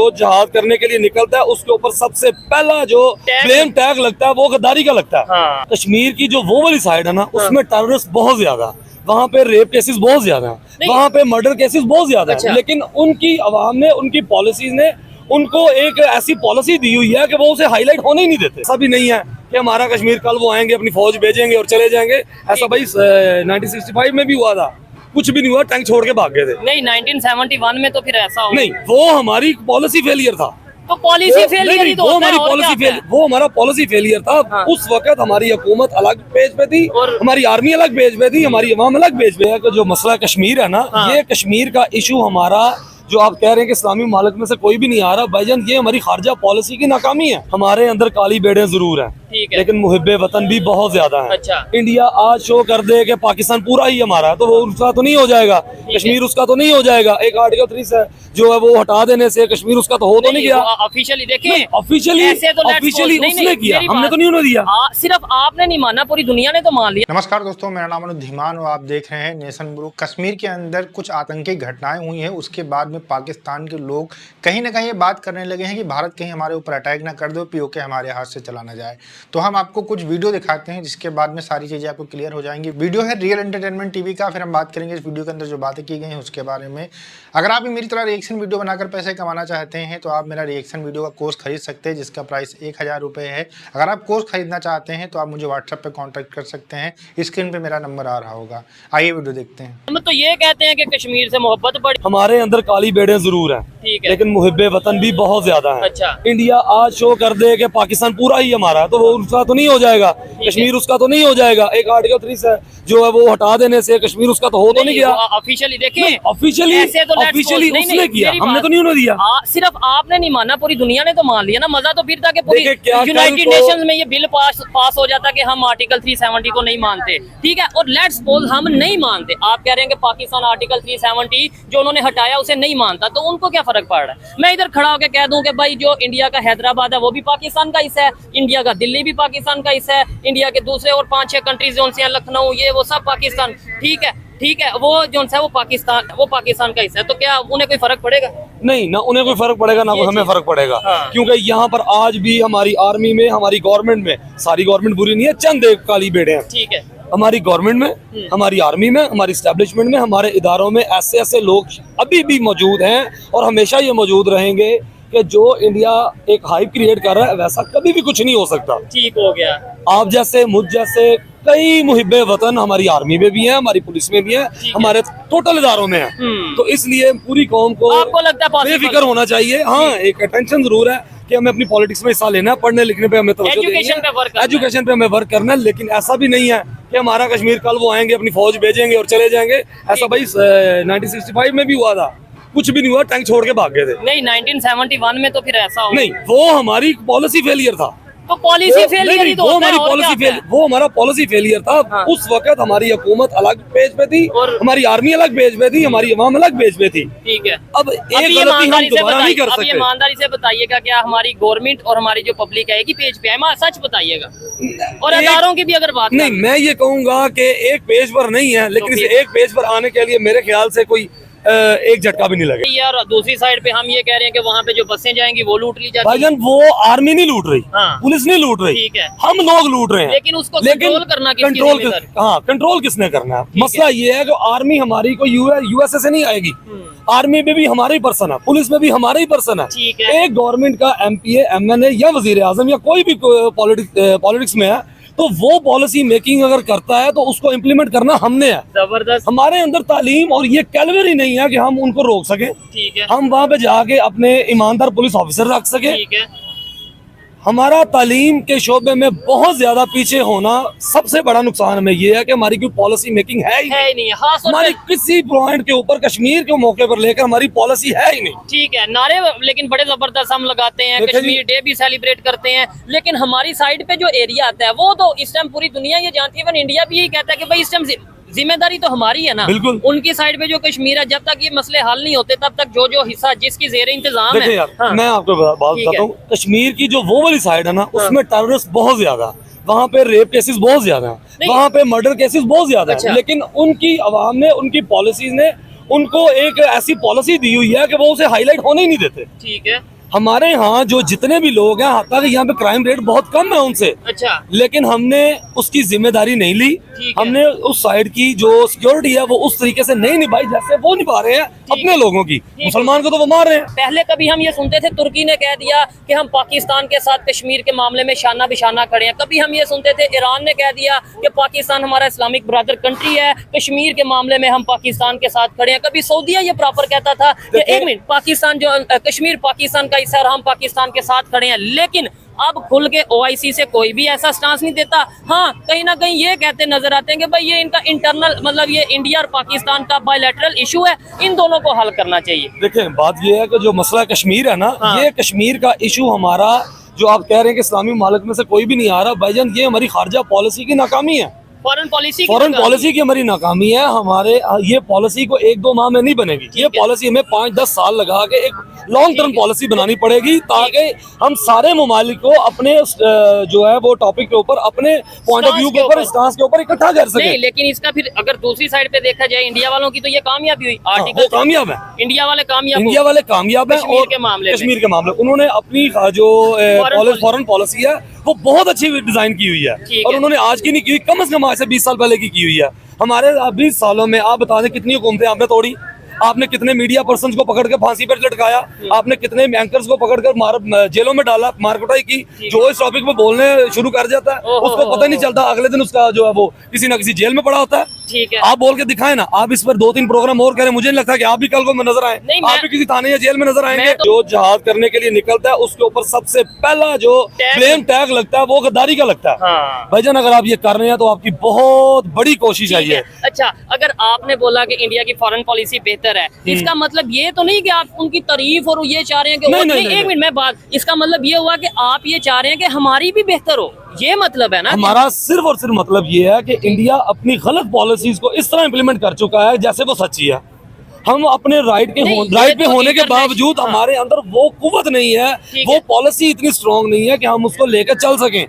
जो जहाज करने के लिए निकलता है उसके ऊपर सबसे पहला जो ब्लेम टैग लगता है वो गद्दारी का लगता है। हाँ। कश्मीर की जो वो वाली साइड है ना उसमें टेररिस्ट बहुत ज्यादा, वहाँ पे रेप केसेस बहुत ज्यादा है, वहाँ पे मर्डर केसेस बहुत ज्यादा है, लेकिन उनकी आवाम ने, उनकी पॉलिसीज ने उनको एक ऐसी पॉलिसी दी हुई है कि वो उसे हाईलाइट होने ही नहीं देते। ऐसा भी नहीं है कि हमारा कश्मीर कल वो आएंगे अपनी फौज भेजेंगे और चले जाएंगे, ऐसा भाई 1965 में भी हुआ था, कुछ भी नहीं हुआ, टैंक छोड़ के भाग गए थे। नहीं 1971 में तो फिर ऐसा हो नहीं, वो हमारी पॉलिसी फेलियर था। तो पॉलिसी फेलियर ही तो होता है, और क्या है? वो हमारा पॉलिसी फेलियर था। हाँ। उस वक्त हमारी हुकूमत अलग पेज पे थी और हमारी आर्मी अलग पेज पे थी, हमारी अवाम अलग पेज पे है। जो मसला कश्मीर है ना, हाँ। ये कश्मीर का इशू हमारा, जो आप कह रहे हैं कि इस्लामी मालिक में से कोई भी नहीं आ रहा, भाईजान ये हमारी खारजा पॉलिसी की नाकामी है। हमारे अंदर काली बेड़े जरूर हैं, लेकिन मुहिब्बे वतन भी बहुत ज्यादा है। अच्छा। इंडिया आज शो कर दे कि पाकिस्तान पूरा ही हमारा है, तो वो उसका तो नहीं हो जाएगा, कश्मीर उसका तो नहीं हो जाएगा। एक आर्टिकल 3 से जो है वो हटा देने से कश्मीर उसका तो हो तो नहीं गया। ऑफिशियली देखिए, ऑफिशियली उसने किया, हमने तो नहीं होने दिया। सिर्फ आपने नहीं माना, पूरी दुनिया ने तो मान लिया। नमस्कार दोस्तों, मेरा नाम अनुज धीमान और आप देख रहे हैं नेशन ब्रो। कश्मीर के अंदर कुछ आतंकी घटनाएं हुई हैं, उसके बाद में पाकिस्तान के लोग कहीं ना कहीं ये बात करने लगे हैं कि भारत कहीं हमारे ऊपर अटैक ना कर दो, पीओके हमारे हाथ से चला ना जाए। तो हम आपको कुछ वीडियो दिखाते हैं जिसके बाद में सारी चीज़ें आपको क्लियर हो जाएंगी। वीडियो है रियल एंटरटेनमेंट टीवी का, फिर हम बात करेंगे इस वीडियो के अंदर जो बातें की गई हैं उसके बारे में। अगर आप भी मेरी तरह रिएक्शन वीडियो बनाकर पैसे कमाना चाहते हैं तो आप मेरा रिएक्शन वीडियो का कोर्स खरीद सकते हैं, जिसका प्राइस 1000 रुपये है। अगर आप कोर्स खरीदना चाहते हैं तो आप मुझे व्हाट्सएप पे कांटेक्ट कर सकते हैं, स्क्रीन पे मेरा नंबर आ रहा होगा। आइए वीडियो देखते हैं। हम तो ये कहते हैं कि कश्मीर से मोहब्बत बड़ी, हमारे अंदर काली बेड़े जरूर हैं, ठीक है, लेकिन मुहिब्बे वतन भी बहुत ज्यादा है। अच्छा। इंडिया आज शो कर दे कि पाकिस्तान पूरा ही हमारा है, तो वो उसका तो नहीं हो जाएगा, कश्मीर उसका तो नहीं हो जाएगा। एक आर्टिकल 3 से जो है वो हटा देने से कश्मीर उसका तो हो तो नहीं गया। ऑफिशियली देखिए, ऑफिशियली उसने किया, हमने तो नहीं होने दिया। सिर्फ आपने नहीं माना, पूरी दुनिया ने तो मान लिया ना। मजा तो फिर था कि पूरी यूनाइटेड नेशंस में ये बिल पास हो जाता कि हम आर्टिकल 370 को नहीं मानते, ठीक है। और लेट्स सपोज हम नहीं मानते, आप कह रहे हैं कि पाकिस्तान आर्टिकल 370 जो उन्होंने हटाया उसे नहीं मानता, तो उनको क्या फर्क पड़ रहा है? मैं इधर खड़ा होकर कह दूं कि भाई जो इंडिया का हैदराबाद है वो भी पाकिस्तान का हिस्सा है, इंडिया का दिल्ली भी पाकिस्तान का हिस्सा है, इंडिया के दूसरे और 5-6 कंट्रीज जो हैं, लखनऊ, ये वो सब पाकिस्तान, ठीक है, वो जो है वो पाकिस्तान का हिस्सा है। तो क्या उन्हें कोई फर्क पड़ेगा? नहीं, ना उन्हें कोई फर्क पड़ेगा, ना हमें फर्क पड़ेगा। हाँ। क्योंकि यहाँ पर आज भी हमारी आर्मी में, हमारी गवर्नमेंट में, सारी गवर्नमेंट बुरी नहीं है, चंद एक काली बेड़े हैं, ठीक है। हमारी गवर्नमेंट में, हमारी आर्मी में, हमारी एस्टेब्लिशमेंट में, हमारे इदारों में ऐसे लोग अभी भी मौजूद हैं और हमेशा ये मौजूद रहेंगे कि जो इंडिया एक हाइप क्रिएट कर रहा है वैसा कभी भी कुछ नहीं हो सकता। ठीक हो गया। आप जैसे, मुझ जैसे कई मुहिब्बे वतन हमारी आर्मी में भी हैं, हमारी पुलिस में भी हैं, हमारे टोटल इदारों में हैं। तो इसलिए पूरी कौम को आपको लगता है बेफिक्र होना चाहिए। हाँ, एक अटेंशन जरूर है कि हमें अपनी पॉलिटिक्स में हिस्सा लेना है, पढ़ने लिखने पे हमें एजुकेशन पे हमें वर्क करना है, लेकिन ऐसा भी नहीं है कि हमारा कश्मीर कल वो आएंगे अपनी फौज भेजेंगे और चले जाएंगे, ऐसा भाई 1965 में भी हुआ था, कुछ भी नहीं हुआ, टैंक छोड़ के भाग गए थे। नहीं 1971 में तो फिर ऐसा हो नहीं, वो हमारी पॉलिसी फेलियर था। तो पॉलिसी फेलियर ही तो होता है, वो हमारा पॉलिसी फेलियर था। हाँ। उस वक्त हमारी हुकूमत अलग पेज पे थी और हमारी आर्मी अलग पेज पे थी, हमारी अवाम अलग पेज पे थी, ठीक है। अब एक गलती हम दोबारा नहीं कर सकते। ईमानदारी से बताइएगा, क्या हमारी गवर्नमेंट और हमारी जो पब्लिक है एक ही पेज पे है? सच बताइएगा। और अदारों की भी अगर बात नहीं, मैं ये कहूँगा कि एक पेज पर नहीं है, लेकिन इस एक पेज पर आने के लिए मेरे ख्याल से कोई एक झटका भी नहीं लगे यार। दूसरी साइड पे हम ये कह रहे हैं कि वहाँ पे जो बसें जाएंगी वो लूट ली जाएगी। भाईजान, वो आर्मी नहीं लूट रही, हाँ। पुलिस नहीं लूट रही, ठीक है, हम लोग लूट रहे हैं, लेकिन उसको कंट्रोल करना कंट्रोल किसने करना है? मसला ये है कि आर्मी हमारी को यूएसए से नहीं आएगी, आर्मी में भी हमारा ही पर्सन है, पुलिस में भी हमारा ही पर्सन है। एक गवर्नमेंट का एमपीए, एमएनए या वजीर आजम या कोई भी पॉलिटिक्स में है, तो वो पॉलिसी मेकिंग अगर करता है तो उसको इम्प्लीमेंट करना हमने है। जबरदस्त। हमारे अंदर तालीम और ये कैलवरी नहीं है कि हम उनको रोक सके, ठीक है, हम वहाँ पे जाके अपने ईमानदार पुलिस ऑफिसर रख सके, ठीक है। हमारा तालीम के शोबे में बहुत ज्यादा पीछे होना सबसे बड़ा नुकसान हमें ये है कि हमारी कोई पॉलिसी मेकिंग है ही नहीं। हाँ, हमारी किसी पॉइंट के ऊपर कश्मीर के मौके पर लेकर हमारी पॉलिसी है ही नहीं, ठीक है। नारे लेकिन बड़े जबरदस्त हम लगाते हैं, कश्मीर डे भी सेलिब्रेट करते हैं, लेकिन हमारी साइड पे जो एरिया आता है वो तो इस टाइम पूरी दुनिया ये जानती है, इंडिया भी यही कहता है कि भाई इस टाइम जिम्मेदारी तो हमारी है ना। बिल्कुल। उनकी साइड पे जो कश्मीर है, जब तक ये मसले हल नहीं होते तब तक जो हिस्सा जिसकी जेर इंतजाम है। हाँ। मैं आपको बात बताता हूँ, कश्मीर की जो वो वाली साइड है ना उसमें टेररिस्ट बहुत ज्यादा, वहाँ पे रेप केसेस बहुत ज्यादा है, वहाँ पे मर्डर केसेस बहुत ज्यादा है, लेकिन उनकी आवाम ने, उनकी पॉलिसीज ने उनको एक ऐसी पॉलिसी दी हुई है कि वो उसे हाईलाइट होने ही नहीं देते, ठीक है। हमारे यहाँ जो जितने भी लोग हैं, हालांकि यहाँ पे क्राइम रेट बहुत कम है उनसे, अच्छा, लेकिन हमने उसकी जिम्मेदारी नहीं ली। हमने उस साइड की जो सिक्योरिटी है वो उस तरीके से नहीं निभाई जैसे वो निभा रहे हैं अपने लोगों की। मुसलमान को तो वो मार रहे हैं। पहले कभी हम ये सुनते थे तुर्की ने कह दिया कि हम पाकिस्तान के साथ कश्मीर के मामले में शाना बिशाना खड़े हैं। कभी हम ये सुनते थे ईरान ने कह दिया कि पाकिस्तान हमारा इस्लामिक ब्रदर कंट्री है, कश्मीर के मामले में हम पाकिस्तान के साथ खड़े हैं। कभी सऊदीया ये प्रॉपर कहता था कि एक मिनट, पाकिस्तान जो कश्मीर पाकिस्तान का हिस्सा है और हम पाकिस्तान के साथ खड़े हैं। लेकिन अब खुल के OIC से कोई भी ऐसा स्टांस नहीं देता। हाँ, कहीं ना कहीं ये कहते नजर आते हैं कि भाई ये इनका इंटरनल, मतलब ये इंडिया और पाकिस्तान का बायलैटरल इशू है, इन दोनों को हल करना चाहिए। देखिए, बात ये है कि जो मसला कश्मीर है ना, ये कश्मीर का इशू हमारा, जो आप कह रहे हैं कि इस्लामी मुमालिक में से कोई भी नहीं आ रहा, भाईजान ये हमारी खारजा पॉलिसी की नाकामी है। फॉरेन पॉलिसी की हमारी नाकामी है। हमारे ये पॉलिसी को 1-2 माह में नहीं बनेगी। ये पॉलिसी हमें 5-10 साल लगा के एक लॉन्ग टर्म पॉलिसी बनानी पड़ेगी, ताकि हम सारे ममालिक को अपने जो है वो टॉपिक के ऊपर, अपने पॉइंट ऑफ व्यू के ऊपर, स्टांस के ऊपर इकट्ठा कर सके। लेकिन इसका फिर अगर दूसरी साइड पे देखा जाए, इंडिया वालों की तो ये कामयाबी हुई। आर्टिकल कामयाब है, इंडिया वाले कामयाब है कश्मीर के मामले उन्होंने अपनी जो फॉरेन पॉलिसी है वो बहुत अच्छी डिजाइन की हुई है, और उन्होंने आज की नहीं की, कम से कम आज से 20 साल पहले की हुई है। हमारे 20 सालों में आप बता दें कितनी हुकूमतें आपने तोड़ी, आपने कितने मीडिया पर्सन को पकड़ के फांसी पर लटकाया, आपने कितने एंकर्स को पकड़कर जेलों में डाला, मारकुटाई की। जो इस टॉपिक पे बोलने शुरू कर जाता है उसको पता नहीं चलता, अगले दिन उसका जो है वो किसी ना किसी जेल में पड़ा होता है। ठीक है, आप बोल के दिखाए ना, आप इस पर 2-3 प्रोग्राम और करें, मुझे नहीं लगता कि आप भी कल को नजर आए, आप भी किसी थाने या जेल में नजर आएंगे। जो जहाज करने के लिए निकलता है उसके ऊपर सबसे पहला जो ब्लेम टैग लगता है वो गद्दारी का लगता है। भाईजान, अगर आप ये कर रहे हैं तो आपकी बहुत बड़ी कोशिश है ये। अच्छा, अगर आपने बोला कि इंडिया की फॉरेन पॉलिसी बेहतर है, इसका मतलब ये तो नहीं कि आप उनकी तारीफ और ये चाह रहे हैं कि एक मिनट मैं बात, इसका मतलब ये हुआ कि आप ये चाह रहे हैं कि हमारी भी बेहतर हो, ये मतलब है ना? हमारा सिर्फ और सिर्फ मतलब ये है कि इंडिया अपनी गलत पॉलिसीज को इस तरह इम्प्लीमेंट कर चुका है जैसे वो सच्ची है। हम अपने राइट पे होने के बावजूद हमारे अंदर वो कुव्वत नहीं है, वो पॉलिसी इतनी स्ट्रांग नहीं है कि हम उसको लेकर चल सकें।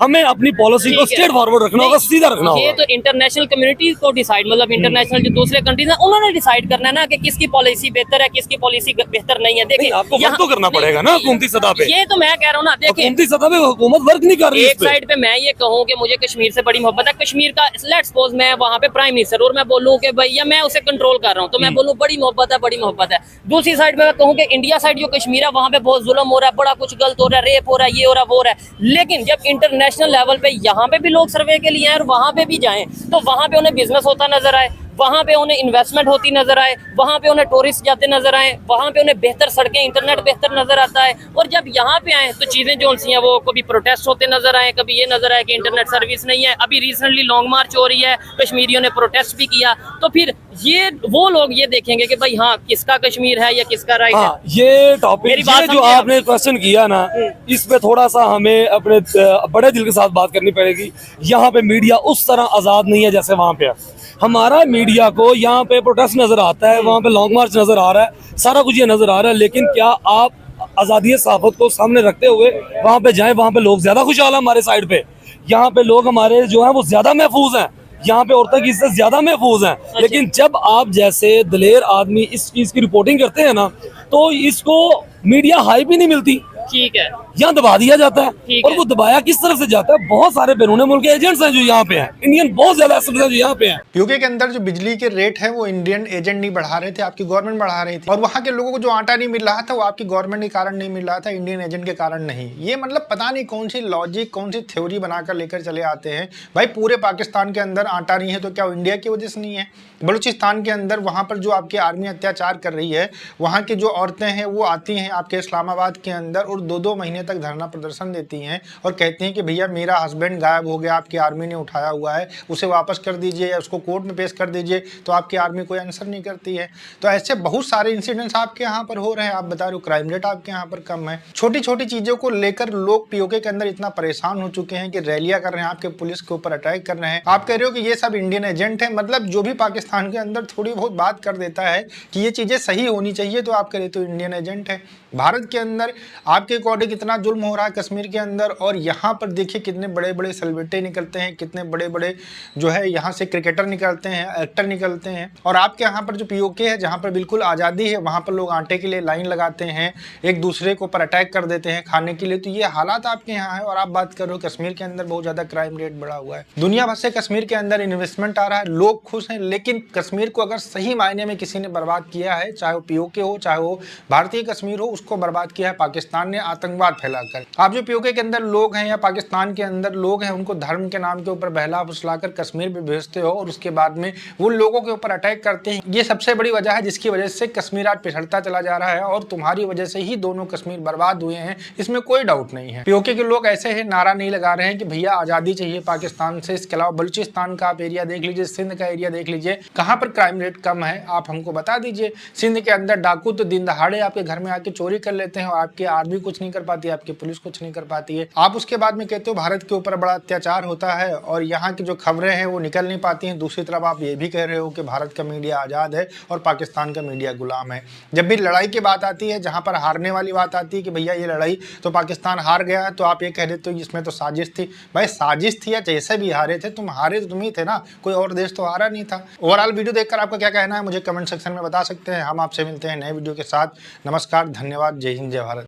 हमें अपनी पॉलिसी को स्ट्रेट फॉरवर्ड रखना होगा, सीधा रखना होगा। ये तो इंटरनेशनल कम्युनिटी को डिसाइड, मतलब इंटरनेशनल जो दूसरे कंट्रीज हैं उन्होंने डिसाइड करना है ना कि किसकी पॉलिसी बेहतर है, किसकी पॉलिसी बेहतर नहीं है। देखिए, आपको वर्क तो करना पड़ेगा ना हुकूमती सतह पे। ये तो मैं कह रहा हूँ ना, देखिए हुकूमती सतह पे हुकूमत वर्क नहीं कर रही। एक साइड पे मैं ये कहूँ कि मुझे कश्मीर से बड़ी मोहब्बत है, कश्मीर का लेट्स सपोज मैं वहाँ पे प्राइम मिनिस्टर और मैं बोलूँ कि भैया मैं उसे कंट्रोल कर रहा हूँ, तो मैं बोलूँ बड़ी मोहब्बत है, बड़ी मोहब्बत है। दूसरी साइड पे मैं कहूँ कि इंडिया साइड जो कश्मीर है वहाँ पे बहुत जुल्म हो रहा है, बड़ा कुछ गलत हो रहा है, रेप हो रहा है, ये हो रहा है, वो हो रहा है। लेकिन जब इंटरनेशनल लेवल पे यहाँ पे भी लोग सर्वे के लिए आए और वहां पे भी जाएं, तो वहां पे उन्हें बिजनेस होता नजर आए, वहां पे उन्हें इन्वेस्टमेंट होती नजर आए, वहां पे उन्हें टूरिस्ट जाते नजर आए, वहां पे उन्हें बेहतर सड़कें, इंटरनेट बेहतर नजर आता है। और जब यहाँ पे आए तो चीजें जो सी हैं वो कभी प्रोटेस्ट होते नजर आए, कभी ये नजर आए कि इंटरनेट सर्विस नहीं है। अभी रिसेंटली लॉन्ग मार्च हो रही है, कश्मीरियों ने प्रोटेस्ट भी किया, तो फिर ये वो लोग ये देखेंगे कि भाई हाँ किसका कश्मीर है या किसका राइट है। ये टॉपिक जो आपने क्वेश्चन किया ना, इस पे थोड़ा सा हमें अपने बड़े दिल के साथ बात करनी पड़ेगी। यहाँ पे मीडिया उस तरह आजाद नहीं है जैसे वहाँ पे है। हमारा मीडिया को यहाँ पे प्रोटेस्ट नजर आता है, वहाँ पे लॉन्ग मार्च नजर आ रहा है, सारा कुछ ये नजर आ रहा है, लेकिन क्या आप आजादी सहाफत को सामने रखते हुए वहाँ पे जाएं? वहाँ पे लोग ज्यादा खुशहाल है हमारे साइड पे, यहाँ पे लोग हमारे जो है वो ज्यादा महफूज हैं, यहाँ पे औरतों की इज्जत ज्यादा महफूज है। लेकिन जब आप जैसे दलेर आदमी इस चीज की रिपोर्टिंग करते हैं ना, तो इसको मीडिया हाई भी नहीं मिलती। ठीक है, यहाँ दबा दिया जाता है। और वो दबाया किस तरफ से जाता है? बहुत सारे बैरून मुल्क के एजेंट्स हैं जो यहाँ पे हैं, इंडियन बहुत ज्यादा एजेंट्स हैं जो यहाँ पे हैं। यूके के अंदर जो बिजली के रेट है वो इंडियन एजेंट नहीं बढ़ा रहे थे, आपकी गवर्नमेंट बढ़ा रही थी। और वहाँ के लोगों को जो आटा नहीं मिल रहा था वो आपकी गवर्नमेंट के कारण नहीं मिल रहा था, इंडियन एजेंट के कारण नहीं। ये मतलब पता नहीं कौन सी लॉजिक, कौन सी थ्योरी बनाकर लेकर चले आते हैं। भाई पूरे पाकिस्तान के अंदर आटा नहीं है तो क्या इंडिया की वजह से नहीं है? बलूचिस्तान के अंदर वहाँ पर जो आपकी आर्मी अत्याचार कर रही है, वहाँ की जो औरतें हैं वो आती हैं आपके इस्लामाबाद के अंदर और 2-2 महीने तक धरना प्रदर्शन देती हैं और कहती हैं कि भैया मेरा हस्बैंड गायब हो गया, आपकी आर्मी ने उठाया हुआ है, उसे वापस कर दीजिए या उसको कोर्ट में पेश कर दीजिए, तो आपकी आर्मी कोई आंसर नहीं करती है। तो ऐसे बहुत सारे इंसिडेंट्स आपके यहाँ पर हो रहे हैं। आप बता रहे हो क्राइम रेट आपके यहाँ पर कम है। छोटी छोटी चीज़ों को लेकर लोग पीओके के अंदर इतना परेशान हो चुके हैं कि रैलियाँ कर रहे हैं, आपके पुलिस के ऊपर अटैक कर रहे हैं। आप कह रहे हो कि ये सब इंडियन एजेंट है, मतलब जो भी पाकिस्तान के अंदर थोड़ी बहुत बात कर देता है कि ये चीज़ें सही होनी चाहिए तो आप कह रहे तो इंडियन एजेंट है। भारत के अंदर आपके अकॉर्डिंग इतना कितना जुल्म हो रहा है कश्मीर के अंदर। और यहाँ पर देखिए कितने बड़े बड़े सेलिब्रिटी निकलते हैं, कितने बड़े बड़े जो है यहाँ से क्रिकेटर निकलते हैं, एक्टर निकलते हैं। और आपके यहाँ पर जो पीओके है, जहाँ पर बिल्कुल आज़ादी है, वहाँ पर लोग आटे के लिए लाइन लगाते हैं, एक दूसरे के ऊपर अटैक कर देते हैं खाने के लिए। तो ये हालात आपके यहाँ है। और आप बात कर रहे हो कश्मीर के अंदर बहुत ज़्यादा क्राइम रेट बढ़ा हुआ है। दुनिया भर से कश्मीर के अंदर इन्वेस्टमेंट आ रहा है, लोग खुश हैं, लेकिन कश्मीर को अगर सही मायने में किसी ने बर्बाद किया है, चाहे वो पीओके हो, चाहे वो भारतीय कश्मीर हो, उसको बर्बाद किया है पाकिस्तान ने आतंकवाद फैलाकर। आप जो पीओके के अंदर लोग हैं या पाकिस्तान के अंदर लोग हैं, उनको धर्म के नाम के ऊपर बहला फुसलाकर कश्मीर में भेजते हो और उसके बाद में वो लोगों के ऊपर अटैक करते हैं। ये सबसे बड़ी वजह है जिसकी वजह से कश्मीर आज पिछड़ता चला जा रहा है। और तुम्हारी वजह से ही दोनों कश्मीर बर्बाद हुए हैं, इसमें कोई डाउट नहीं है। पीओके के लोग ऐसे हैं, नारा नहीं लगा रहे हैं कि भैया आजादी चाहिए पाकिस्तान से। इसके अलावा बलूचिस्तान का आप एरिया देख लीजिए, सिंध का एरिया देख लीजिए, कहाँ पर क्राइम रेट कम है आप हमको बता दीजिए। सिंध के अंदर डाकू तो दिन दहाड़े आपके घर में आके चोरी कर लेते हैं और आपकी आर्मी कुछ नहीं कर पाती, आपकी पुलिस कुछ नहीं कर पाती है। आप उसके बाद में कहते हो भारत के ऊपर बड़ा अत्याचार होता है और यहाँ की जो खबरें हैं वो निकल नहीं पाती हैं। दूसरी तरफ आप ये भी कह रहे हो कि भारत का मीडिया आज़ाद है और पाकिस्तान का मीडिया गुलाम है। जब भी लड़ाई की बात आती है, जहाँ पर हारने वाली बात आती है कि भैया ये लड़ाई तो पाकिस्तान हार गया है, तो आप ये कह देते हो इसमें तो साजिश थी। भाई साजिश थी या जैसे भी हारे थे, तुम हारे तो तुम ही थे ना, कोई और देश तो हारा नहीं था। ओवरऑल वीडियो देखकर आपका क्या कहना है मुझे कमेंट सेक्शन में बता सकते हैं। हम आपसे मिलते हैं नए वीडियो के साथ। नमस्कार, धन्यवाद, जय हिंद, जय भारत।